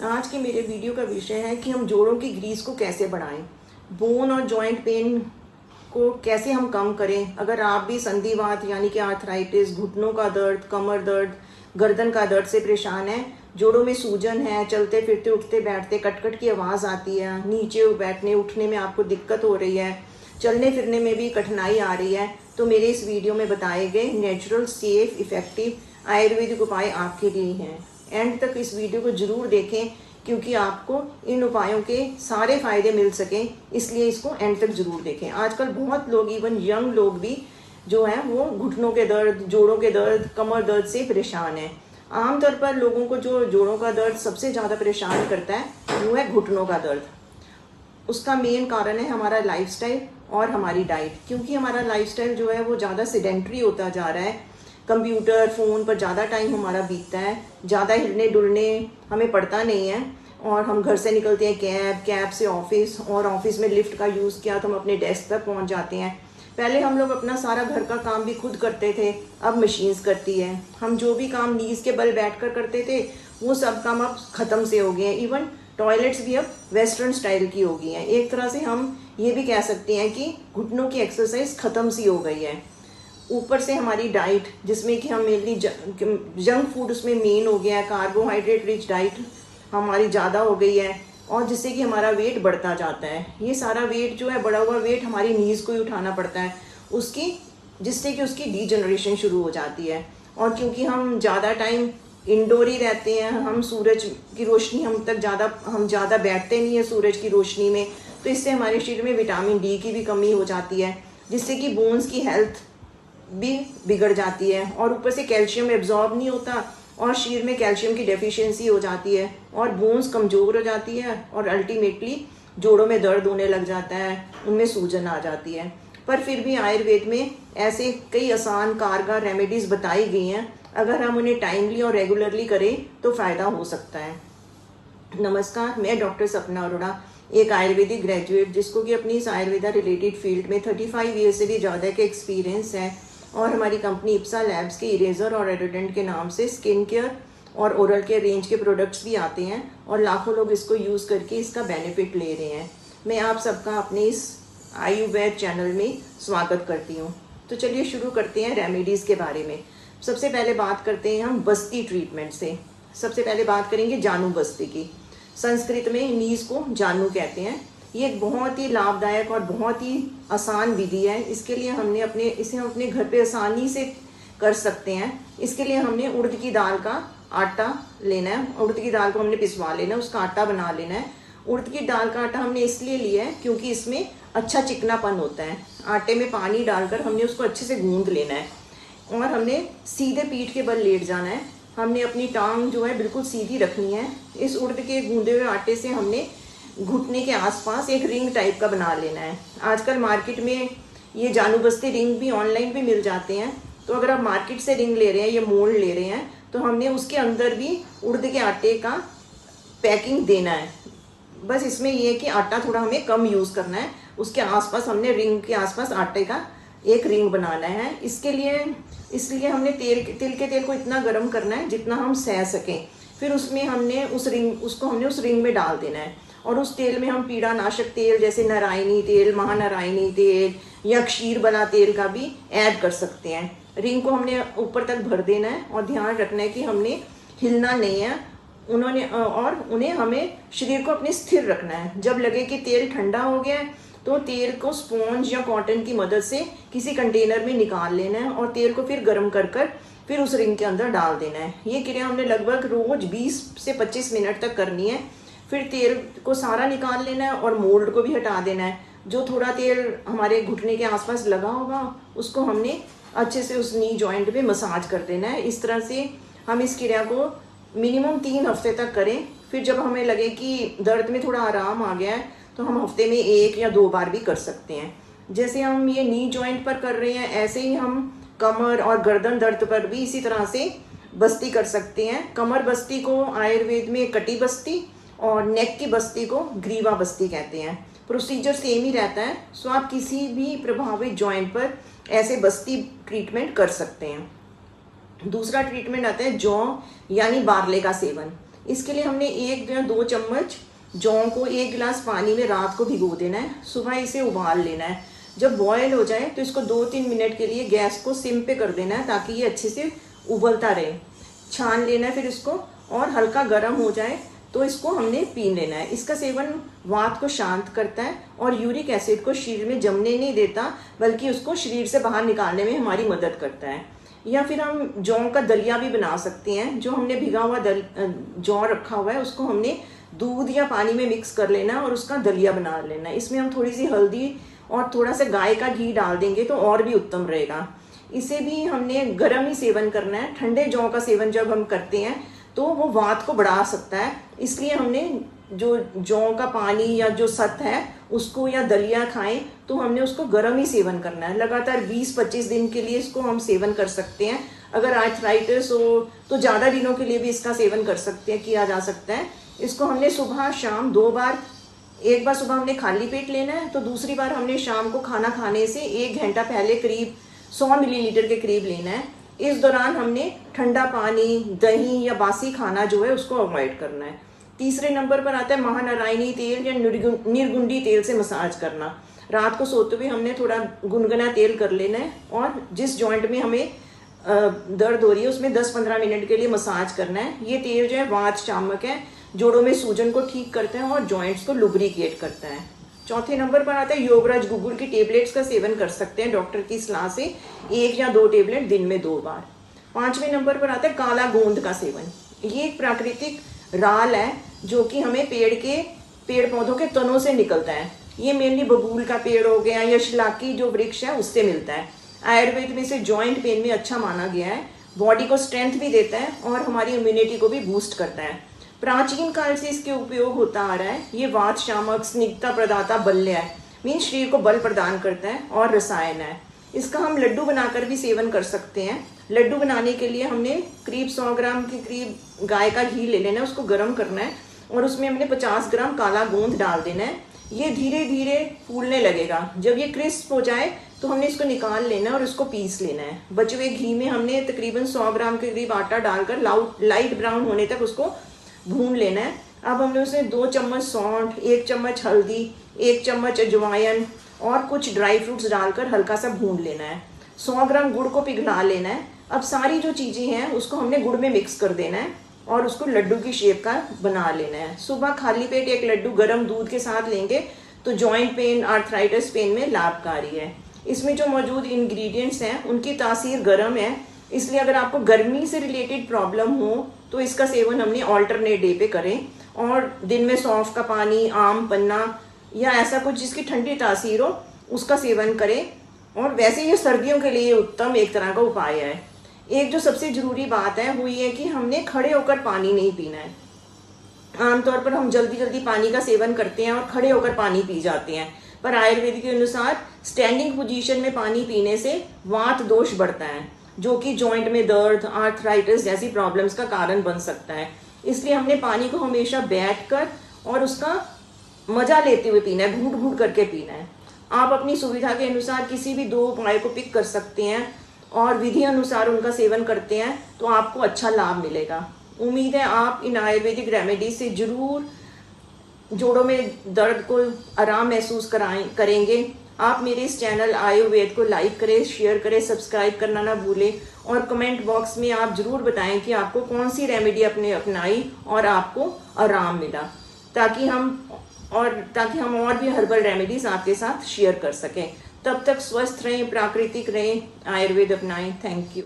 आज के मेरे वीडियो का विषय है कि हम जोड़ों की ग्रीस को कैसे बढ़ाएं, बोन और जॉइंट पेन को कैसे हम कम करें। अगर आप भी संधिवात यानी कि आर्थराइटिस, घुटनों का दर्द, कमर दर्द, गर्दन का दर्द से परेशान हैं, जोड़ों में सूजन है, चलते फिरते उठते बैठते कटकट की आवाज़ आती है, नीचे बैठने उठने में आपको दिक्कत हो रही है, चलने फिरने में भी कठिनाई आ रही है, तो मेरे इस वीडियो में बताए गए नेचुरल, सेफ, इफ़ेक्टिव आयुर्वेदिक उपाय आपके लिए हैं। एंड तक इस वीडियो को ज़रूर देखें क्योंकि आपको इन उपायों के सारे फ़ायदे मिल सकें, इसलिए इसको एंड तक ज़रूर देखें। आजकल बहुत लोग, इवन यंग लोग भी जो हैं वो घुटनों के दर्द, जोड़ों के दर्द, कमर दर्द से परेशान हैं। आमतौर पर लोगों को जो जोड़ों का दर्द सबसे ज़्यादा परेशान करता है वो है घुटनों का दर्द। उसका मेन कारण है हमारा लाइफस्टाइल और हमारी डाइट, क्योंकि हमारा लाइफस्टाइल जो है वो ज़्यादा सेडेंट्री होता जा रहा है। कंप्यूटर, फ़ोन पर ज़्यादा टाइम हमारा बीतता है, ज़्यादा हिलने डुलने हमें पड़ता नहीं है, और हम घर से निकलते हैं कैब से ऑफिस, और ऑफिस में लिफ्ट का यूज़ किया तो हम अपने डेस्क तक पहुंच जाते हैं। पहले हम लोग अपना सारा घर का काम भी खुद करते थे, अब मशीन्स करती है। हम जो भी काम नीज के बल बैठ कर करते थे वो सब काम अब ख़त्म से हो गए हैं। इवन टॉयलेट्स भी अब वेस्टर्न स्टाइल की हो गई हैं। एक तरह से हम ये भी कह सकते हैं कि घुटनों की एक्सरसाइज ख़त्म सी हो गई है। ऊपर से हमारी डाइट, जिसमें कि हम मेनली जंक फूड उसमें मेन हो गया है, कार्बोहाइड्रेट रिच डाइट हमारी ज़्यादा हो गई है, और जिससे कि हमारा वेट बढ़ता जाता है। ये सारा वेट जो है, बढ़ा हुआ वेट हमारी नीज़ को ही उठाना पड़ता है उसकी, जिससे कि उसकी डीजनरेशन शुरू हो जाती है। और क्योंकि हम ज़्यादा टाइम इंडोर ही रहते हैं, हम सूरज की रोशनी हम ज़्यादा बैठते नहीं है सूरज की रोशनी में, तो इससे हमारे शरीर में विटामिन डी की भी कमी हो जाती है, जिससे कि बोन्स की हेल्थ भी बिगड़ जाती है। और ऊपर से कैल्शियम एब्जॉर्ब नहीं होता और शरीर में कैल्शियम की डेफिशिएंसी हो जाती है और बोन्स कमज़ोर हो जाती है, और अल्टीमेटली जोड़ों में दर्द होने लग जाता है, उनमें सूजन आ जाती है। पर फिर भी आयुर्वेद में ऐसे कई आसान कारगर रेमेडीज़ बताई गई हैं, अगर हम उन्हें टाइमली और रेगुलरली करें तो फ़ायदा हो सकता है। नमस्कार, मैं डॉक्टर सपना अरोड़ा, एक आयुर्वेदिक ग्रेजुएट जिसको कि अपनी इस आयुर्वेदा रिलेटेड फील्ड में 35 ईयर से भी ज़्यादा का एक्सपीरियंस है, और हमारी कंपनी इप्सा लैब्स के इरेजर और एडोडेंट के नाम से स्किन केयर और ओरल केयर रेंज के प्रोडक्ट्स भी आते हैं, और लाखों लोग इसको यूज़ करके इसका बेनिफिट ले रहे हैं। मैं आप सबका अपने इस आयुर्वेद चैनल में स्वागत करती हूँ। तो चलिए शुरू करते हैं रेमेडीज़ के बारे में। सबसे पहले बात करते हैं हम बस्ती ट्रीटमेंट से। सबसे पहले बात करेंगे जानू बस्ती की। संस्कृत में नीज को जानू कहते हैं। ये एक बहुत ही लाभदायक और बहुत ही आसान विधि है। इसके लिए हम अपने घर पे आसानी से कर सकते हैं। इसके लिए हमने उड़द की दाल का आटा लेना है। उड़द की दाल को हमने पिसवा लेना है, उसका आटा बना लेना है। उड़द की दाल का आटा हमने इसलिए लिया है क्योंकि इसमें अच्छा चिकनापन होता है। आटे में पानी डालकर हमने उसको अच्छे से गूंद लेना है, और हमने सीधे पीठ के बल लेट जाना है। हमने अपनी टांग जो है बिल्कुल सीधी रखनी है। इस उड़द के गूंदे हुए आटे से हमने घुटने के आसपास एक रिंग टाइप का बना लेना है। आजकल मार्केट में ये जानू बस्ती रिंग भी ऑनलाइन भी मिल जाते हैं, तो अगर आप मार्केट से रिंग ले रहे हैं या मोल्ड ले रहे हैं तो हमने उसके अंदर भी उड़द के आटे का पैकिंग देना है। बस इसमें ये है कि आटा थोड़ा हमें कम यूज़ करना है। उसके आसपास हमने रिंग के आसपास आटे का एक रिंग बनाना है। इसलिए हमने तिल के तेल को इतना गर्म करना है जितना हम सह सकें। फिर उसमें हमने उस रिंग में डाल देना है, और उस तेल में हम पीड़ानाशक तेल जैसे नारायणी तेल, महानारायणी तेल या क्षीर वाला तेल का भी ऐड कर सकते हैं। रिंग को हमने ऊपर तक भर देना है, और ध्यान रखना है कि हमने हिलना नहीं है उन्हें हमें शरीर को अपने स्थिर रखना है। जब लगे कि तेल ठंडा हो गया है तो तेल को स्पॉन्ज या कॉटन की मदद से किसी कंटेनर में निकाल लेना है, और तेल को फिर गर्म कर फिर उस रिंग के अंदर डाल देना है। ये क्रिया हमने लगभग रोज 20 से 25 मिनट तक करनी है। फिर तेल को सारा निकाल लेना है और मोल्ड को भी हटा देना है। जो थोड़ा तेल हमारे घुटने के आसपास लगा होगा उसको हमने अच्छे से उस नी जॉइंट पे मसाज कर देना है। इस तरह से हम इस क्रिया को मिनिमम 3 हफ्ते तक करें। फिर जब हमें लगे कि दर्द में थोड़ा आराम आ गया है तो हम हफ्ते में 1 या 2 बार भी कर सकते हैं। जैसे हम ये नी जॉइंट पर कर रहे हैं, ऐसे ही हम कमर और गर्दन दर्द पर भी इसी तरह से बस्ती कर सकते हैं। कमर बस्ती को आयुर्वेद में कटी बस्ती और नेक की बस्ती को ग्रीवा बस्ती कहते हैं। प्रोसीजर सेम ही रहता है, सो आप किसी भी प्रभावित जॉइंट पर ऐसे बस्ती ट्रीटमेंट कर सकते हैं। दूसरा ट्रीटमेंट आता है जौ यानी बारले का सेवन। इसके लिए हमने 1 या 2 चम्मच जौ को 1 गिलास पानी में रात को भिगो देना है, सुबह इसे उबाल लेना है। जब बॉयल हो जाए तो इसको 2-3 मिनट के लिए गैस को सिम पे कर देना है ताकि ये अच्छे से उबलता रहे। छान लेना है फिर इसको, और हल्का गर्म हो जाए तो इसको हमने पी लेना है। इसका सेवन वात को शांत करता है और यूरिक एसिड को शरीर में जमने नहीं देता, बल्कि उसको शरीर से बाहर निकालने में हमारी मदद करता है। या फिर हम जौ का दलिया भी बना सकते हैं। जो हमने भिगा हुआ जौ रखा हुआ है उसको हमने दूध या पानी में मिक्स कर लेना है और उसका दलिया बना लेना है। इसमें हम थोड़ी सी हल्दी और थोड़ा सा गाय का घी डाल देंगे तो और भी उत्तम रहेगा। इसे भी हमने गर्म ही सेवन करना है। ठंडे जौ का सेवन जब हम करते हैं तो वो वात को बढ़ा सकता है, इसलिए हमने जो जौ का पानी या जो सत है उसको या दलिया खाएं तो हमने उसको गर्म ही सेवन करना है। लगातार 20-25 दिन के लिए इसको हम सेवन कर सकते हैं। अगर आर्थराइटिस हो तो ज़्यादा दिनों के लिए भी इसका सेवन कर सकते हैं, किया जा सकता है। इसको हमने सुबह शाम 2 बार, एक बार सुबह हमने खाली पेट लेना है, तो दूसरी बार हमने शाम को खाना खाने से 1 घंटा पहले करीब 100 मिलीलीटर के करीब लेना है। इस दौरान हमने ठंडा पानी, दही या बासी खाना जो है उसको अवॉइड करना है। तीसरे नंबर पर आता है महानारायणी तेल या निर्गुंडी तेल से मसाज करना। रात को सोते हुए हमने थोड़ा गुनगुना तेल कर लेना है और जिस जॉइंट में हमें दर्द हो रही है उसमें 10-15 मिनट के लिए मसाज करना है। ये तेल जो है वात शामक है, जोड़ों में सूजन को ठीक करता है और जॉइंट्स को लुब्रिकेट करता है। चौथे नंबर पर आता है योगराज गुगुल की टेबलेट्स का सेवन कर सकते हैं डॉक्टर की सलाह से, 1 या 2 टेबलेट दिन में 2 बार। 5वें नंबर पर आता है काला गोंद का सेवन। ये एक प्राकृतिक राल है जो कि हमें पेड़ पौधों के तनों से निकलता है। ये मेनली बबूल का पेड़ हो गया या शिलाकी जो वृक्ष है उससे मिलता है। आयुर्वेद में इसे जॉइंट पेन में अच्छा माना गया है, बॉडी को स्ट्रेंथ भी देता है और हमारी इम्यूनिटी को भी बूस्ट करता है। प्राचीन काल से इसके उपयोग होता आ रहा है। ये वात शामक, स्निग्धता प्रदाता, बल्य है, मीन शरीर को बल प्रदान करता है और रसायन है। इसका हम लड्डू बनाकर भी सेवन कर सकते हैं। लड्डू बनाने के लिए हमने करीब 100 ग्राम के करीब गाय का घी ले लेना है, उसको गर्म करना है और उसमें हमने 50 ग्राम काला गोंद डाल देना है। ये धीरे धीरे फूलने लगेगा। जब ये क्रिस्प हो जाए तो हमने इसको निकाल लेना है और इसको पीस लेना है। बचे हुए घी में हमने तकरीबन 100 ग्राम के करीब आटा डालकर लाइट ब्राउन होने तक उसको भून लेना है। अब हमने उसमें 2 चम्मच सौंठ, 1 चम्मच हल्दी, 1 चम्मच अजवाइन और कुछ ड्राई फ्रूट्स डालकर हल्का सा भून लेना है। 100 ग्राम गुड़ को पिघला लेना है। अब सारी जो चीज़ें हैं उसको हमने गुड़ में मिक्स कर देना है और उसको लड्डू की शेप का बना लेना है। सुबह खाली पेट 1 लड्डू गर्म दूध के साथ लेंगे तो जॉइंट पेन, आर्थराइटिस पेन में लाभकारी है। इसमें जो मौजूद इंग्रेडिएंट्स हैं उनकी तासीर गर्म है, इसलिए अगर आपको गर्मी से रिलेटेड प्रॉब्लम हो तो इसका सेवन हमने ऑल्टरनेट डे पे करें और दिन में सौंफ का पानी, आम पन्ना या ऐसा कुछ जिसकी ठंडी तासीर हो उसका सेवन करें। और वैसे ये सर्दियों के लिए उत्तम एक तरह का उपाय है। एक जो सबसे ज़रूरी बात है वो ये है कि हमने खड़े होकर पानी नहीं पीना है। आमतौर पर हम जल्दी जल्दी पानी का सेवन करते हैं और खड़े होकर पानी पी जाते हैं, पर आयुर्वेद के अनुसार स्टैंडिंग पोजीशन में पानी पीने से वात दोष बढ़ता है जो कि जॉइंट में दर्द, आर्थराइटिस जैसी प्रॉब्लम्स का कारण बन सकता है। इसलिए हमने पानी को हमेशा बैठकर और उसका मजा लेते हुए पीना है, घूंट घूंट करके पीना है। आप अपनी सुविधा के अनुसार किसी भी 2 उपाय को पिक कर सकते हैं और विधि अनुसार उनका सेवन करते हैं तो आपको अच्छा लाभ मिलेगा। उम्मीद है आप इन आयुर्वेदिक रेमेडी से जरूर जोड़ों में दर्द को आराम महसूस करेंगे। आप मेरे इस चैनल आयुर्वेद को लाइक करें, शेयर करें, सब्सक्राइब करना ना भूलें और कमेंट बॉक्स में आप जरूर बताएं कि आपको कौन सी रेमेडी आपने अपनाई और आपको आराम मिला, ताकि हम और भी हर्बल रेमेडीज आपके साथ शेयर कर सकें। तब तक स्वस्थ रहें, प्राकृतिक रहें, आयुर्वेद अपनाएं। Thank you.